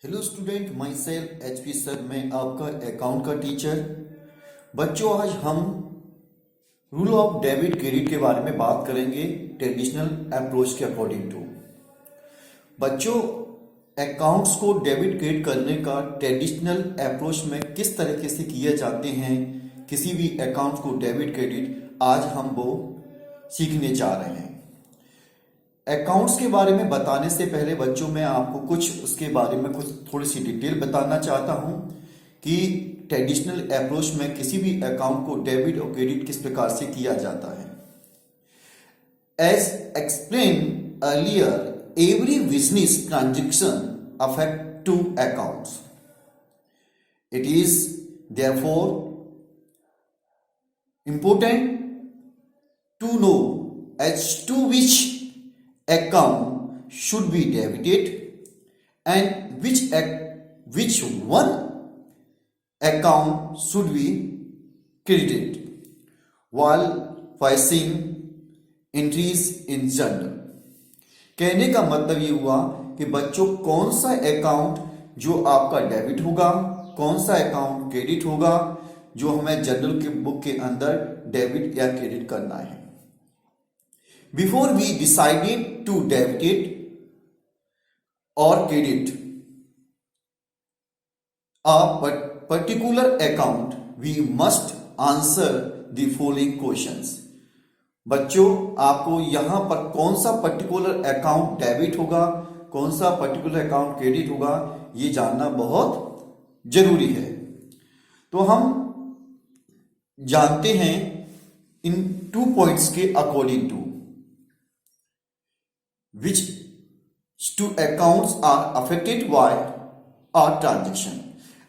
Hello student, my self HP sir, मैं आपका account का टीचर। बच्चों, आज हम रूल ऑफ डेबिट क्रेडिट के बारे में बात करेंगे ट्रेडिशनल अप्रोच के अकॉर्डिंग टू। बच्चों, अकाउंट्स को डेबिट क्रेडिट करने का ट्रेडिशनल अप्रोच में किस तरीके से किए जाते हैं, किसी भी अकाउंट को डेबिट क्रेडिट, आज हम वो सीखने जा रहे हैं। अकाउंट्स के बारे में बताने से पहले बच्चों, मैं आपको कुछ उसके बारे में कुछ थोड़ी सी डिटेल बताना चाहता हूं कि ट्रेडिशनल अप्रोच में किसी भी अकाउंट को डेबिट और क्रेडिट किस प्रकार से किया जाता है। As explain earlier, every business transaction affect two accounts. It is therefore important to know as to which account should be debited and which one account should be credited while facing entries in journal। कहने का मतलब ये हुआ कि बच्चों, कौन सा account जो आपका डेबिट होगा, कौन सा अकाउंट क्रेडिट होगा, जो हमें जर्नल के बुक के अंदर डेबिट या क्रेडिट करना है। Before we decided to debit और credit a particular account, we must answer the following questions. बच्चों, आपको यहां पर कौन सा पर्टिकुलर अकाउंट डेबिट होगा, कौन सा पर्टिकुलर अकाउंट क्रेडिट होगा, ये जानना बहुत जरूरी है। तो हम जानते हैं इन 2 पॉइंट्स के according to which 2 accounts are affected by a transaction.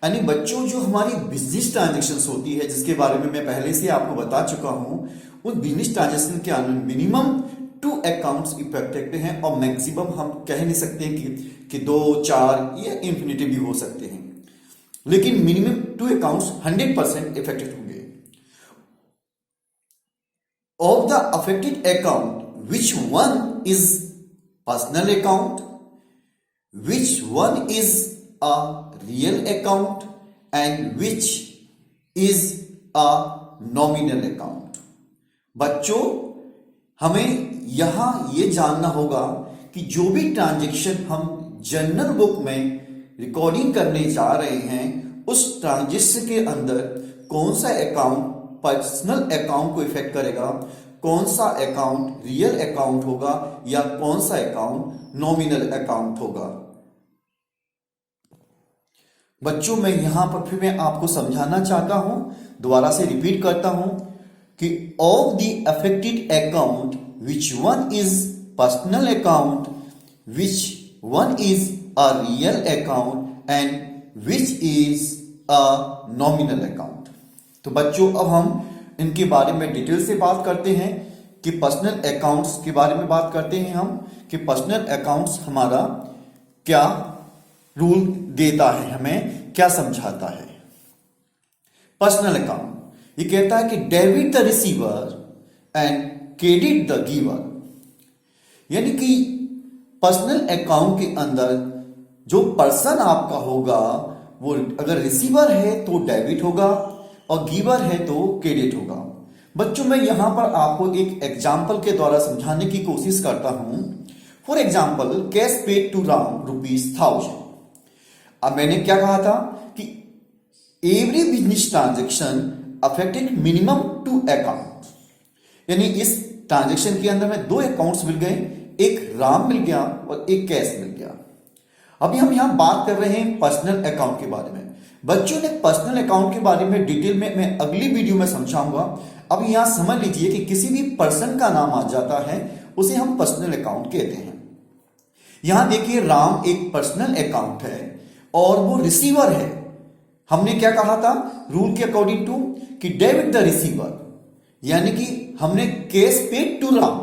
यानी बच्चों, जो हमारी बिजनेस ट्रांजेक्शन होती है, जिसके बारे में मैं पहले से आपको बता चुका हूं, उन बिजनेस ट्रांजेक्शन के अंदर मिनिमम 2 अकाउंट्स इफेक्टेड हैं और मैक्सिमम हम कह नहीं सकते कि 2, 4 या इंफिनिटी भी हो सकते हैं, लेकिन मिनिमम 2 अकाउंट्स 100% इफेक्टेड होंगे। Of the affected account, which one is personal account, which one is a real account, and which is a nominal account। बच्चों, हमें यहां ये जानना होगा कि जो भी ट्रांजेक्शन हम जर्नल बुक में रिकॉर्डिंग करने जा रहे हैं, उस ट्रांजेक्शन के अंदर कौन सा अकाउंट पर्सनल अकाउंट को इफेक्ट करेगा, कौन सा अकाउंट रियल अकाउंट होगा या कौन सा अकाउंट नॉमिनल अकाउंट होगा। बच्चों, मैं यहां पर फिर मैं आपको समझाना चाहता हूं, दोबारा से रिपीट करता हूं कि of the affected account, which one is personal account, which one is a real account and which is a nominal account. तो बच्चों, अब हम इनके बारे में डिटेल से बात करते हैं कि पर्सनल अकाउंट्स के बारे में बात करते हैं हम कि पर्सनल अकाउंट्स हमारा क्या रूल देता है, हमें क्या समझाता है। पर्सनल अकाउंट ये कहता है कि debit the receiver and credit the giver. यानी कि पर्सनल अकाउंट के अंदर जो पर्सन आपका होगा, वो अगर रिसीवर है तो डेबिट होगा और गिवर है तो क्रेडिट होगा। बच्चों, मैं यहां पर आपको एक एग्जाम्पल के द्वारा समझाने की कोशिश करता हूं। For example, cash paid to Ram ₹1000। अब मैंने क्या कहा था कि every business transaction affected minimum 2 account. यानी इस ट्रांजेक्शन के अंदर में 2 अकाउंट्स मिल गए, एक राम मिल गया और एक कैश मिल गया। अभी हम यहां बात कर रहे हैं पर्सनल अकाउंट के बारे में। बच्चों ने पर्सनल अकाउंट के बारे में डिटेल में मैं अगली वीडियो में समझाऊंगा। अब यहां समझ लीजिए कि किसी भी पर्सन का नाम आ जाता है, उसे हम पर्सनल अकाउंट कहते हैं। यहां देखिए, राम एक पर्सनल अकाउंट है और वो रिसीवर है। हमने क्या कहा था रूल के अकॉर्डिंग टू कि डेबिट द रिसीवर, यानी कि हमने कैश पेड टू राम।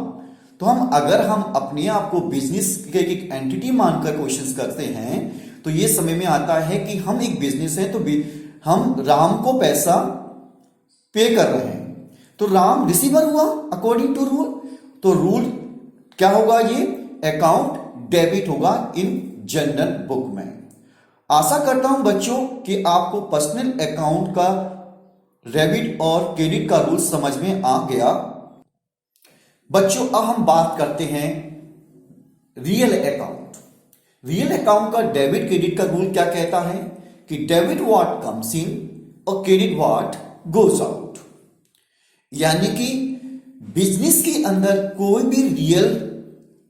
तो अगर हम अपने आप को बिजनेस के एक एंटिटी मानकर क्वेश्चन करते हैं, तो ये समय में आता है कि हम एक बिजनेस है, तो हम राम को पैसा पे कर रहे हैं, तो राम रिसीवर हुआ अकॉर्डिंग टू रूल। तो रूल क्या होगा, ये अकाउंट डेबिट होगा इन जनरल बुक में। आशा करता हूं बच्चों कि आपको पर्सनल अकाउंट का डेबिट और क्रेडिट का रूल समझ में आ गया। बच्चों अब हम बात करते हैं रियल अकाउंट। रियल अकाउंट का डेबिट क्रेडिट का रूल क्या कहता है कि डेबिट व्हाट कम्स इन और क्रेडिट व्हाट गोज आउट। यानी कि बिजनेस के अंदर कोई भी रियल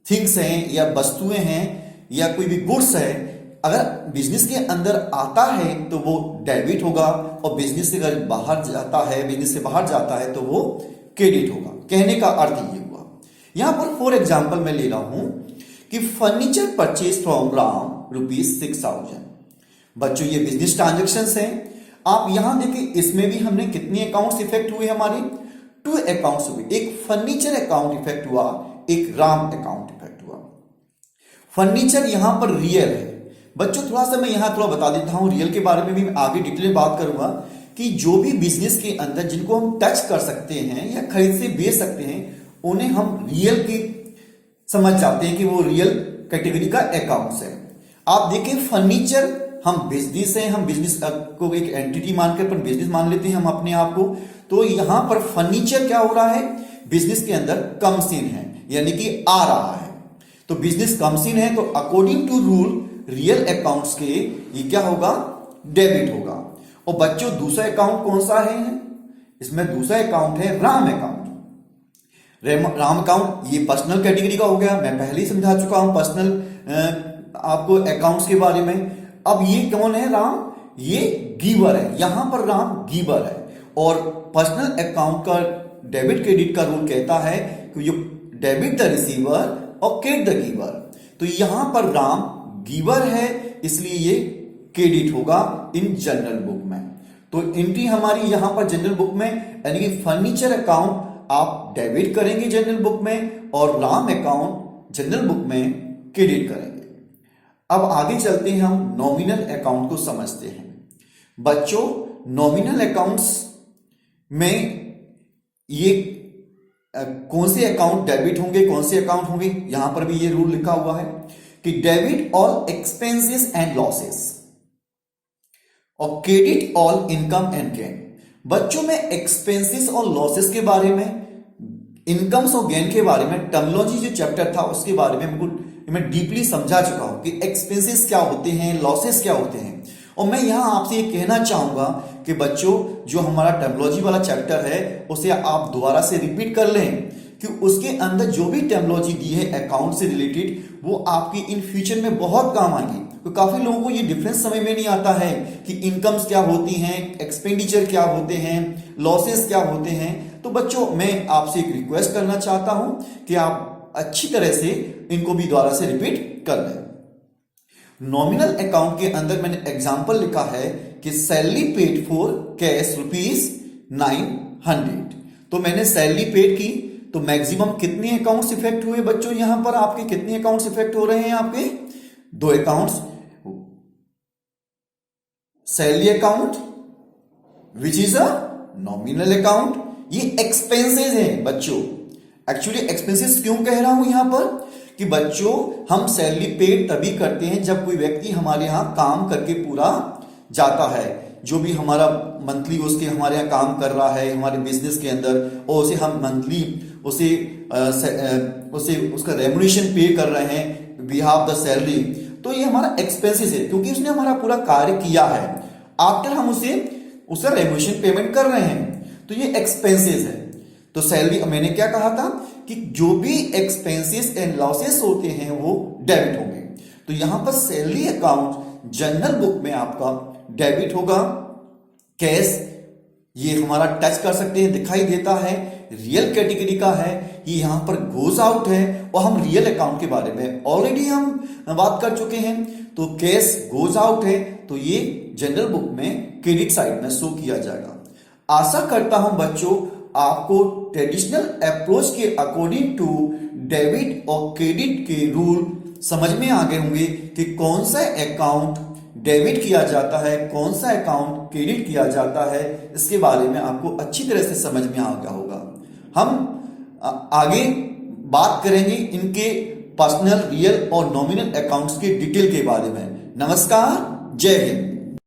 थिंग्स हैं या वस्तुएं हैं या कोई भी गुड्स है, अगर बिजनेस के अंदर आता है तो वो डेबिट होगा, और बिजनेस से अगर बाहर जाता है, बिजनेस से बाहर जाता है तो वो क्रेडिट होगा। कहने का अर्थ ये हुआ। यहां पर फॉर एग्जांपल मैं ले रहा हूं कि फर्नीचर परचेज फ्रॉम राम ₹6,000। बच्चों ये बिजनेस ट्रांजेक्शन हैं। आप यहां देखिए, इसमें भी हमने कितने अकाउंट्स इफेक्ट हुए, हमारे 2 अकाउंट्स हुए। एक फर्नीचर अकाउंट इफेक्ट हुआ, एक राम अकाउंट इफेक्ट हुआ। फर्नीचर यहां पर रियल है। बच्चों थोड़ा सा मैं यहां थोड़ा बता देता हूं, रियल के बारे में भी आगे डिटेल में बात करूंगा कि जो भी बिजनेस के अंदर जिनको हम टच कर सकते हैं या खरीद से बेच सकते हैं, उन्हें हम रियल की समझ जाते हैं कि वो रियल कैटेगरी का अकाउंट्स है। आप देखिए फर्नीचर हम बिजनेस है, हम बिजनेस को एक एंटिटी मानकर अपन बिजनेस मान लेते हैं हम अपने आप को। तो यहां पर फर्नीचर क्या हो रहा है, बिजनेस के अंदर कम्स इन है, यानी कि आ रहा है। तो बिजनेस कम्स इन है, तो according to rule real accounts के ये क्या होगा, डेबिट होगा। और बच्चों दूसरा अकाउंट कौन सा है, इसमें दूसरा अकाउंट है राम अकाउंट। राम अकाउंट ये पर्सनल कैटेगरी का हो गया, मैं पहले ही समझा चुका हूं पर्सनल आपको अकाउंट्स के बारे में। अब ये कौन है, राम ये गिवर है, यहां पर राम गिवर है। और पर्सनल अकाउंट का डेबिट क्रेडिट का रूल कहता है कि यू डेबिट द रिसीवर और क्रेडिट द गिवर। तो यहां पर राम गिवर है, इसलिए ये क्रेडिट होगा इन जनरल बुक में। तो एंट्री हमारी यहां पर जनरल बुक में, यानी कि फर्नीचर अकाउंट आप डेबिट करेंगे जनरल बुक में, और राम अकाउंट जनरल बुक में क्रेडिट करेंगे। अब आगे चलते हैं, हम नॉमिनल अकाउंट को समझते हैं। बच्चों नॉमिनल अकाउंट्स में ये कौन से अकाउंट डेबिट होंगे, कौन से अकाउंट होंगे, यहां पर भी ये रूल लिखा हुआ है कि debit all expenses and losses और credit all income and gain. बच्चों में एक्सपेंसेस और लॉसेस के बारे में, इनकम्स और गेन के बारे में टर्मिनोलॉजी जो चैप्टर था उसके बारे में मैं डीपली समझा चुका हूं कि एक्सपेंसेस क्या होते हैं, लॉसेस क्या होते हैं। और मैं यहां आपसे ये कहना चाहूंगा कि बच्चों जो हमारा टर्मिनोलॉजी वाला चैप्टर है उसे आप दोबारा से रिपीट कर लें, कि उसके अंदर जो भी टर्मिनोलॉजी दी है अकाउंट से रिलेटेड वो आपकी इन फ्यूचर में बहुत काम आएगी। तो काफी लोगों को ये डिफरेंस समझ में नहीं आता है कि इनकम्स क्या होती हैं, एक्सपेंडिचर क्या होते हैं, लॉसेस क्या होते हैं। तो बच्चों मैं आपसे एक रिक्वेस्ट करना चाहता हूं कि आप अच्छी तरह से इनको भी दोबारा से रिपीट कर लें। नॉमिनल अकाउंट के अंदर मैंने एग्जांपल लिखा है कि सैलरी पेड फॉर कैश ₹900। तो मैंने सैलरी पेड की, तो मैक्सिमम कितने अकाउंट्स इफेक्ट हुए बच्चों, यहां पर आपके कितने अकाउंट्स इफेक्ट हो रहे हैं, आपके 2 accounts. Salary account which is a nominal account, ये एक्सपेंसेस है बच्चों। एक्चुअली एक्सपेंसेस क्यों कह रहा हूं यहां पर कि बच्चों हम सैलरी पेड तभी करते हैं जब कोई व्यक्ति हमारे यहां काम करके पूरा जाता है। जो भी हमारा मंथली उसके हमारे यहाँ काम कर रहा है हमारे बिजनेस के अंदर, और उसे हम मंथली उसे उसका रेम्युनरेशन पे कर रहे हैं बिहाफ द सैलरी, तो ये हमारा एक्सपेंसेस है क्योंकि उसने हमारा पूरा कार्य किया है। आफ्टर हम उसका रेम्युनरेशन पेमेंट कर रहे हैं, तो ये एक्सपेंसेस है। तो सैलरी मैंने क्या कहा था कि जो भी एक्सपेंसेस एंड लॉसेस होते हैं वो डेबिट होंगे। तो यहां पर सैलरी अकाउंट जनरल बुक में आपका डेबिट होगा। कैश ये हमारा टच कर सकते हैं, दिखाई देता है, रियल कैटेगरी का है, ये यहां पर गोज आउट है। और हम रियल अकाउंट के बारे में ऑलरेडी हम बात कर चुके हैं। तो कैश गोज आउट है, तो ये जनरल बुक में क्रेडिट साइड में शो किया जाएगा। आशा करता हूं बच्चों आपको ट्रेडिशनल अप्रोच के अकॉर्डिंग टू डेबिट और क्रेडिट के रूल समझ में आ गए होंगे कि कौन सा अकाउंट डेबिट किया जाता है, कौन सा अकाउंट क्रेडिट किया जाता है। इसके बारे में आपको अच्छी तरह से समझ में आ गया होगा। हम आगे बात करेंगे इनके पर्सनल, रियल और नॉमिनल अकाउंट्स के डिटेल के बारे में। नमस्कार, जय हिंद।